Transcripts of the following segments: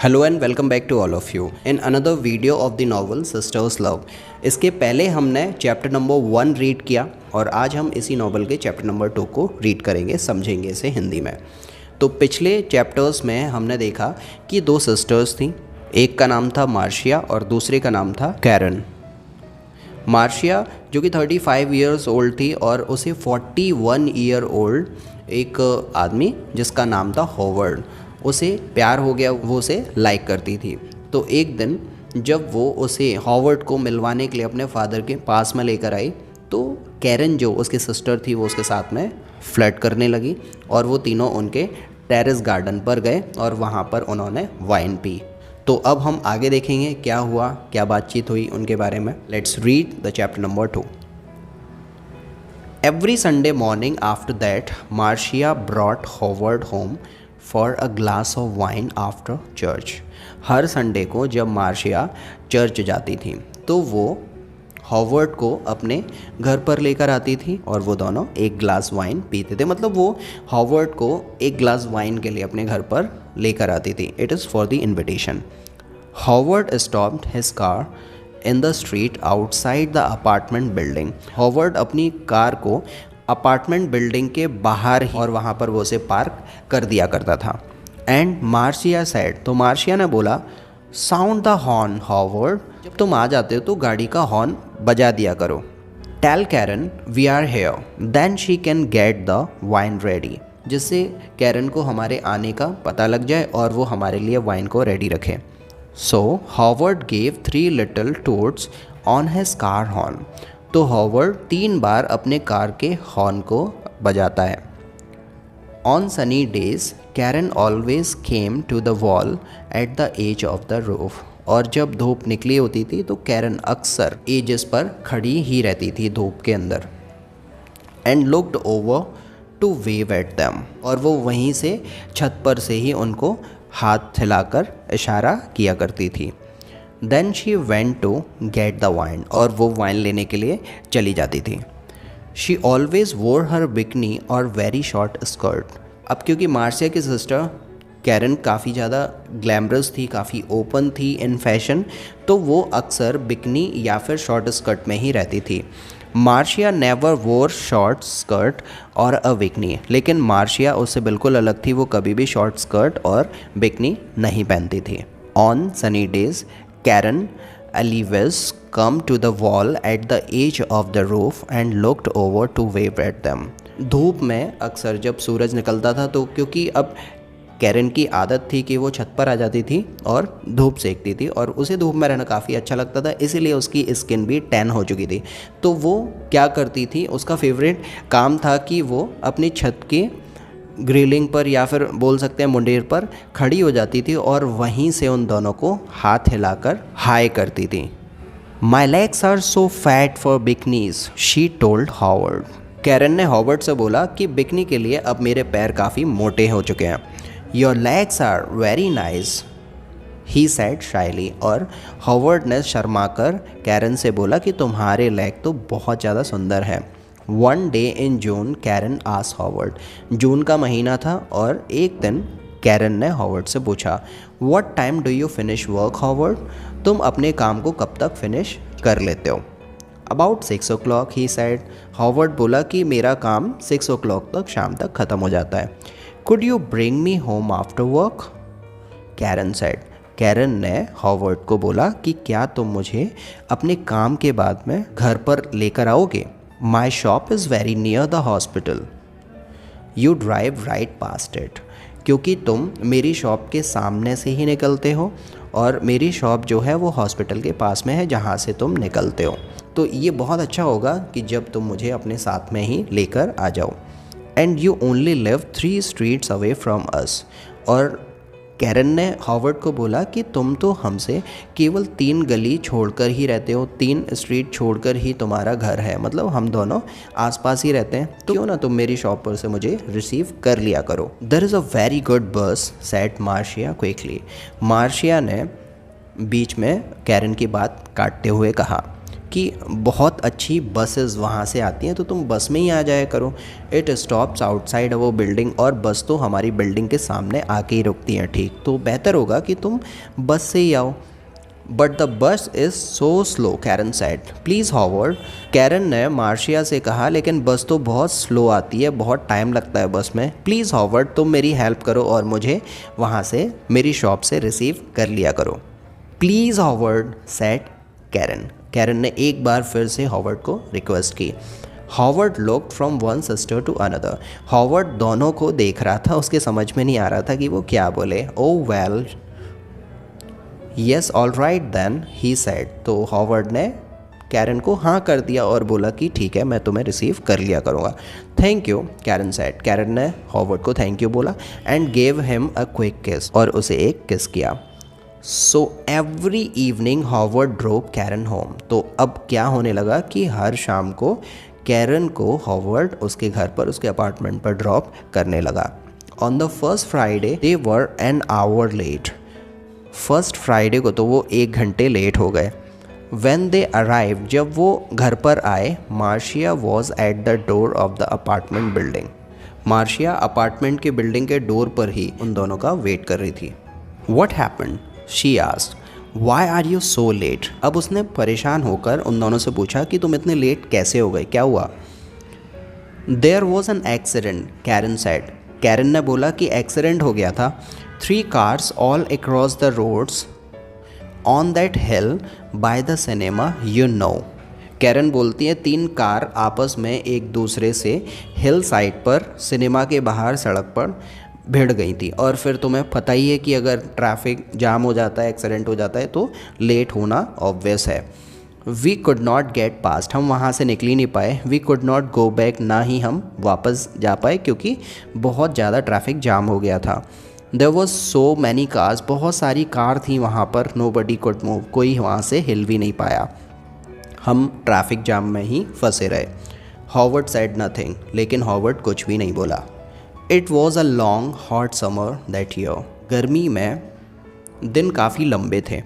Hello and welcome back to all of you in another video of the novel sisters love. इसके पहले हमने chapter number 1 read किया और आज हम इसी नॉवल के चैप्टर नंबर 2 को रीड करेंगे, समझेंगे इसे हिंदी में। तो पिछले चैप्टर्स में हमने देखा कि दो सिस्टर्स थीं, एक का नाम था मार्शिया और दूसरे का नाम था कैरन। मार्शिया जो कि 35 ईयर्स ओल्ड थी और उसे 41 ईयर ओल्ड एक आदमी जिसका नाम था हॉवर्ड, उसे प्यार हो गया, वो उसे लाइक करती थी। तो एक दिन जब वो उसे हॉवर्ड को मिलवाने के लिए अपने फादर के पास में लेकर आई तो कैरन जो उसकी सिस्टर थी वो उसके साथ में फ्लर्ट करने लगी और वो तीनों उनके टेरेस गार्डन पर गए और वहाँ पर उन्होंने वाइन पी। तो अब हम आगे देखेंगे क्या हुआ, क्या बातचीत हुई उनके बारे में। Let's read the chapter number 2। Every Sunday morning after that, Marcia brought Howard home for a glass of wine after church. Her Sunday को जब मार्शिया चर्च जाती थी तो वो हॉवर्ड को अपने घर पर लेकर आती थी और वो दोनों एक ग्लास वाइन पीते थे। मतलब वो हॉवर्ड को एक ग्लास वाइन के लिए अपने घर पर लेकर आती थी। It is for the invitation. Howard stopped his car in the street outside the apartment building. Howard अपनी कार को अपार्टमेंट बिल्डिंग के बाहर ही और वहाँ पर वो उसे पार्क कर दिया करता था। एंड मार्शिया सेड, तो मार्शिया ने बोला, साउंड द हॉर्न हॉवर्ड, जब तुम आ जाते हो तो गाड़ी का हॉर्न बजा दिया करो। Tell Karen we are here then she can get the wine ready, जिससे कैरन को हमारे आने का पता लग जाए और वो हमारे लिए वाइन को रेडी रखे। So Howard gave 3 little toots on his car horn. तो हॉवर्ड 3 बार अपने कार के हॉर्न को बजाता है। On sunny days, Karen always came to the wall at the edge of the roof. और जब धूप निकली होती थी तो कैरन अक्सर एजेस पर खड़ी ही रहती थी धूप के अंदर। And looked over to wave at them. और वो वहीं से छत पर से ही उनको हाथ हिलाकर इशारा किया करती थी। Then she went to get the wine, और वो वाइन लेने के लिए चली जाती थी। शी ऑलवेज वोर हर बिकनी और वेरी शॉर्ट स्कर्ट। अब क्योंकि मार्शिया की सिस्टर कैरन काफ़ी ज़्यादा ग्लैमरस थी, काफ़ी ओपन थी इन फैशन, तो वो अक्सर बिकनी या फिर शॉर्ट स्कर्ट में ही रहती थी। मार्शिया नेवर वोर शॉर्ट स्कर्ट और अ बिकनी, लेकिन मार्शिया उससे बिल्कुल अलग थी, वो कभी भी शॉर्ट स्कर्ट और बिकनी नहीं पहनती थी। On sunny days Karen always come to the wall at the edge of the roof and looked over to wave at them. धूप में अक्सर जब सूरज निकलता था तो क्योंकि अब कैरन की आदत थी कि वो छत पर आ जाती थी और धूप सेकती थी और उसे धूप में रहना काफ़ी अच्छा लगता था, इसीलिए उसकी स्किन भी टैन हो चुकी थी। तो वो क्या करती थी, उसका फेवरेट काम था कि वो अपनी छत की ग्रिलिंग पर या फिर बोल सकते हैं मुंडेर पर खड़ी हो जाती थी और वहीं से उन दोनों को हाथ हिलाकर हाय करती थी। My legs are so fat for bikinis she told Howard. Karen ने हॉवर्ड से बोला कि बिकनी के लिए अब मेरे पैर काफ़ी मोटे हो चुके हैं। Your legs are very nice he said shyly, और हॉवर्ड ने शर्मा कर कैरन से बोला कि तुम्हारे लेग तो बहुत ज़्यादा सुंदर है। One day in June Karen asked Howard, जून का महीना था और एक दिन कैरन ने हॉवर्ड से पूछा, what time do you finish work Howard, तुम अपने काम को कब तक फिनिश कर लेते हो। About 6 o'clock he said, Howard बोला कि मेरा काम 6 o'clock तक शाम तक ख़त्म हो जाता है। Could you bring me home after work, Karen said. Karen ने हॉवर्ड को बोला कि क्या तुम मुझे अपने काम के बाद में घर पर लेकर आओगे। My shop is very near the hospital you drive right past it, क्योंकि तुम मेरी शॉप के सामने से ही निकलते हो और मेरी शॉप जो है वो हॉस्पिटल के पास में है जहाँ से तुम निकलते हो। तो ये बहुत अच्छा होगा कि जब तुम मुझे अपने साथ में ही लेकर आ जाओ। And you only live 3 streets away from us, और कैरन ने हॉवर्ड को बोला कि तुम तो हमसे केवल 3 गली छोड़कर ही रहते हो, 3 स्ट्रीट छोड़कर ही तुम्हारा घर है, मतलब हम दोनों आसपास ही रहते हैं, तो क्यों ना तुम मेरी शॉप पर से मुझे रिसीव कर लिया करो। There is a very good bus said Marcia quickly. Marcia ने बीच में कैरन की बात काटते हुए कहा, कि बहुत अच्छी बसेस वहाँ से आती हैं, तो तुम बस में ही आ जाया करो। It stops outside our building, और बस तो हमारी बिल्डिंग के सामने आके ही रुकती हैं, ठीक, तो बेहतर होगा कि तुम बस से ही आओ। But the bus is so slow, Karen said. Please Howard, Karen ने मार्शिया से कहा, लेकिन बस तो बहुत स्लो आती है, बहुत टाइम लगता है बस में। प्लीज़ हॉवर्ड, तुम मेरी हेल्प करो और मुझे वहाँ से मेरी शॉप से रिसीव कर लिया करो। Please Howard, said Karen. Karen ने एक बार फिर से हॉवर्ड को रिक्वेस्ट की। Howard looked from one sister to another. Howard दोनों को देख रहा था, उसके समझ में नहीं आ रहा था कि वो क्या बोले। Oh well, yes all right then, he said. तो हॉवर्ड ने कैरन को हाँ कर दिया और बोला कि ठीक है, मैं तुम्हें रिसीव कर लिया करूँगा। Thank you, Karen said. Karen ने हॉवर्ड को थैंक यू बोला and gave him a quick kiss, और उसे एक किस किया। So every evening Howard drop Karen home. तो अब क्या होने लगा कि हर शाम को कैरन को हॉवर्ड उसके घर पर, उसके अपार्टमेंट पर ड्रॉप करने लगा। On the first Friday they were an hour late. First Friday को तो वो 1 घंटे लेट हो गए। When they arrived, जब वो घर पर आए, Marcia was at the door of the apartment building. Marcia apartment के बिल्डिंग के डोर पर ही उन दोनों का वेट कर रही थी। What happened? She asked. Why are you so late? अब उसने परेशान होकर उन दोनों से पूछा कि तुम इतने लेट कैसे हो गए, क्या हुआ? There was an accident, Karen said. Karen ने बोला कि एक्सीडेंट हो गया था। 3 cars all across the roads on that hill by the cinema, you know. Karen बोलती है 3 कार आपस में एक दूसरे से हिल साइड पर, सिनेमा के बाहर सड़क पर भिड़ गई थी। और फिर तुम्हें पता ही है कि अगर ट्रैफिक जाम हो जाता है, एक्सीडेंट हो जाता है, तो लेट होना ऑब्वियस है। We could not get past, हम वहाँ से निकल ही नहीं पाए। We could not go back, ना ही हम वापस जा पाए क्योंकि बहुत ज़्यादा ट्रैफिक जाम हो गया था। There was so many cars, बहुत सारी कार थी वहाँ पर। नो बडी कुड मूव, कोई वहाँ से हिल भी नहीं पाया, हम ट्रैफिक जाम में ही फंसे रहे। हॉवर्ड सेड नथिंग, लेकिन हॉवर्ड कुछ भी नहीं बोला। It was a long hot summer that year, गर्मी में दिन काफ़ी लंबे थे।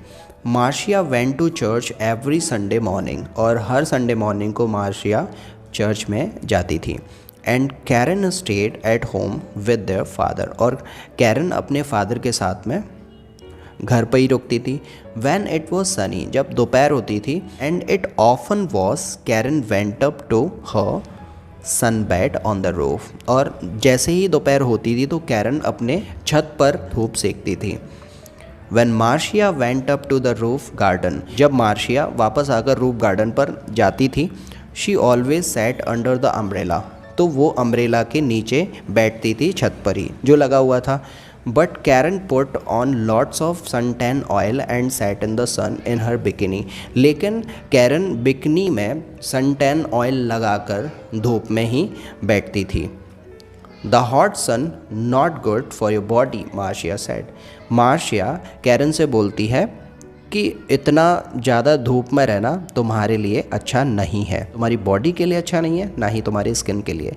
Marcia went to church every Sunday morning, और हर संडे मॉर्निंग को मार्शिया चर्च में जाती थी। And Karen stayed at home with their father, और कैरन अपने फादर के साथ में घर पर ही रुकती थी। वैन इट वॉज सनी, जब दोपहर होती थी। And it often was, Karen went up to her sunbathe on the roof, और जैसे ही दोपहर होती थी तो कैरन अपने छत पर धूप सेकती थी। When Marcia went up to the roof garden, जब मार्शिया वापस आकर रूफ गार्डन पर जाती थी, she always sat under the umbrella, तो वो अम्ब्रेला के नीचे बैठती थी, छत पर ही जो लगा हुआ था। But Karen put on lots of suntan oil and sat in the sun in her bikini, लेकिन कैरन बिकनी में suntan oil लगाकर धूप में ही बैठती थी। The hot sun not good for your body, Marcia said. Marcia Karen से बोलती है कि इतना ज़्यादा धूप में रहना तुम्हारे लिए अच्छा नहीं है, तुम्हारी बॉडी के लिए अच्छा नहीं है, ना ही तुम्हारी स्किन के लिए।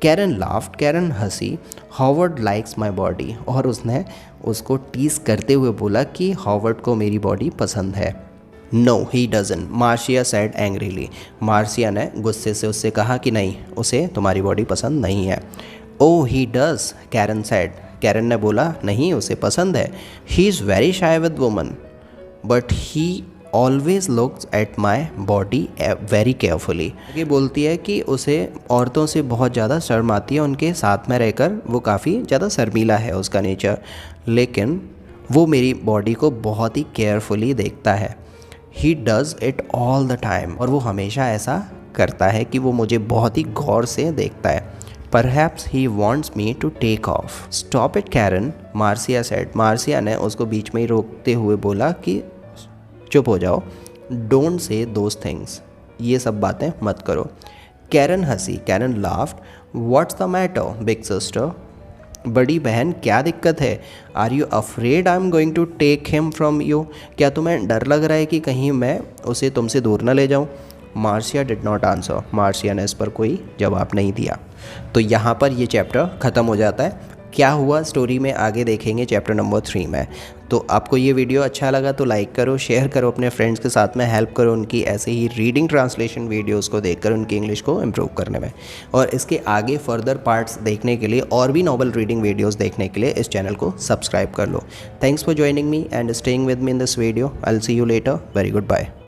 कैरन लाफ्ड, कैरन हंसी। हॉवर्ड लाइक्स माई बॉडी, और उसने उसको टीज करते हुए बोला कि हॉवर्ड को मेरी बॉडी पसंद है। No he doesn't, Marcia said angrily, Marcia ने गुस्से से उससे कहा कि नहीं, उसे तुम्हारी बॉडी पसंद नहीं है। Oh he does, Karen said, Karen ने बोला नहीं, उसे पसंद है। He is very shy with woman but he always looks at my body very carefully. ये बोलती है कि उसे औरतों से बहुत ज़्यादा शर्म आती है, उनके साथ में रहकर वो काफ़ी ज़्यादा शर्मीला है उसका नेचर, लेकिन वो मेरी बॉडी को बहुत ही केयरफुली देखता है। He does it all the time, और वो हमेशा ऐसा करता है कि वो मुझे बहुत ही गौर से देखता है। Perhaps he wants me to take off. Stop it, Karen, Marcia said. Marcia ने उसको बीच में ही रोकते हुए बोला कि चुप हो जाओ। Don't say those things. ये सब बातें मत करो। कैरन हंसी, Karen laughed. What's the matter, big sister? बड़ी बहन, क्या दिक्कत है? Are you afraid I'm going to take him from you? क्या तुम्हें डर लग रहा है कि कहीं मैं उसे तुमसे दूर न ले जाऊँ? Marcia did not answer, Marcia ने इस पर कोई जवाब नहीं दिया। तो यहाँ पर ये चैप्टर ख़त्म हो जाता है। क्या हुआ स्टोरी में आगे देखेंगे चैप्टर नंबर 3 में। तो आपको ये वीडियो अच्छा लगा तो लाइक करो, शेयर करो अपने फ्रेंड्स के साथ में, हेल्प करो उनकी ऐसे ही रीडिंग ट्रांसलेशन वीडियोस को देखकर उनकी इंग्लिश को इम्प्रूव करने में। और इसके आगे फर्दर पार्ट्स देखने के लिए और भी नॉवल रीडिंग वीडियोस देखने के लिए इस चैनल को सब्सक्राइब कर लो। Thanks for joining me and staying with me in this video. I will see you later. Very good bye.